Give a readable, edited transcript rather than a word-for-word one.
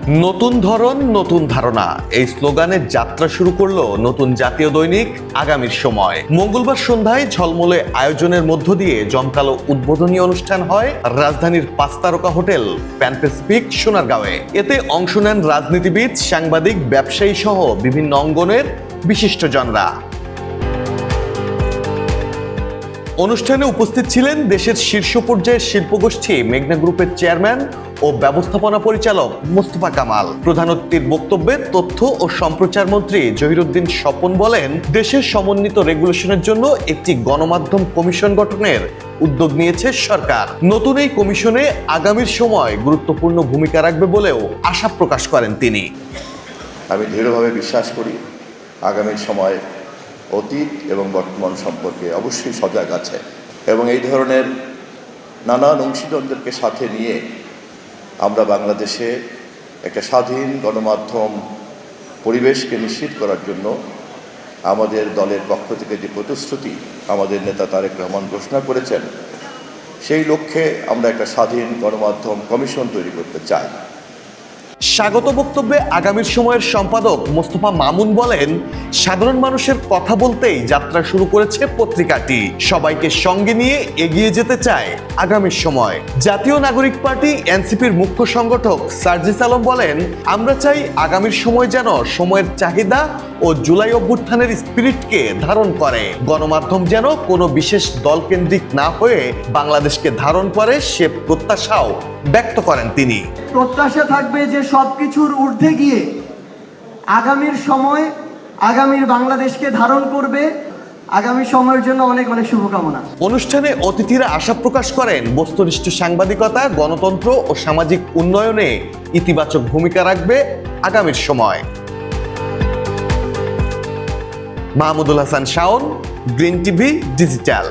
নতুন ধরন নতুন ধারণা এই স্লোগানে যাত্রা শুরু করলো নতুন জাতীয় দৈনিক আগামীর সময়। মঙ্গলবার সন্ধ্যায় ঝলমলে আয়োজনের মধ্য দিয়ে জমকালো উদ্বোধনী অনুষ্ঠান হয় রাজধানীর 5 তারকা হোটেল প্যান প্যাসিফিক সোনারগাঁওয়ে। এতে অংশ নেন রাজনীতিবিদ, সাংবাদিক, ব্যবসায়ী সহ বিভিন্ন অঙ্গনের বিশিষ্টজনরা। অনুষ্ঠানে উপস্থিত ছিলেন দেশের শীর্ষ পর্যায়ের শিল্পগোষ্ঠী মেঘনা গ্রুপের চেয়ারম্যান ও ব্যবস্থাপনা পরিচালক মোস্তফা কামাল। প্রধান অতিথির বক্তব্যে তথ্য ও সম্প্রচার মন্ত্রী জহিরুদ্দিন স্বপন বলেন, দেশের সমন্বিত রেগুলেশনের জন্য একটি গণমাধ্যম কমিশন গঠনের উদ্যোগ নিয়েছে সরকার। নতুন এই কমিশনে আগামীর সময় গুরুত্বপূর্ণ ভূমিকা রাখবে বলেও আশা প্রকাশ করেন তিনি। আমি দৃঢ়ভাবে বিশ্বাস করি আগামীর সময় অতীত এবং বর্তমান সম্পর্কে অবশ্যই সজাগ আছে এবং এই ধরনের নানান অংশীদারদেরকে সাথে নিয়ে আমরা বাংলাদেশে একটা স্বাধীন গণমাধ্যম পরিবেশকে নিশ্চিত করার জন্য আমাদের দলের পক্ষ থেকে যে প্রতিশ্রুতি আমাদের নেতা তারেক রহমান ঘোষণা করেছেন, সেই লক্ষ্যে আমরা একটা স্বাধীন গণমাধ্যম কমিশন তৈরি করতে চাই। স্বাগত বক্তব্যে আগামীর সময়ের সম্পাদক মোস্তফা মামুন বলেন, সাধারণ মানুষের কথা বলতেই যাত্রা শুরু করেছে পত্রিকাটি। সবাইকে সঙ্গে নিয়ে এগিয়ে যেতে চায় আগামীর সময়। জাতীয় নাগরিক পার্টি এনসিপির মুখ্য সংগঠক সার্জিস আলম বলেন, আমরা চাই আগামীর সময় যেন সময়ের চাহিদা ও জুলাই অভ্যুত্থানের স্পিরিটকে ধারণ করে। গণমাধ্যম যেন কোনো বিশেষ দলকেন্দ্রিক না হয়ে বাংলাদেশকে ধারণ করে, সে প্রত্যাশাও ব্যক্ত করেন তিনি। প্রত্যাশা থাকবে যে সবকিছুর ঊর্ধ্বে গিয়ে আগামীর সময় আগামীর বাংলাদেশকে ধারণ করবে। আগামী সময়ের জন্য অনেক অনেক শুভকামনা। অনুষ্ঠানে অতিথিরা আশা প্রকাশ করেন, বস্তুনিষ্ঠ সাংবাদিকতা, গণতন্ত্র ও সামাজিক উন্নয়নে ইতিবাচক ভূমিকা রাখবে আগামীর সময়। Mahmudul Hasan Shaon, green TV digital.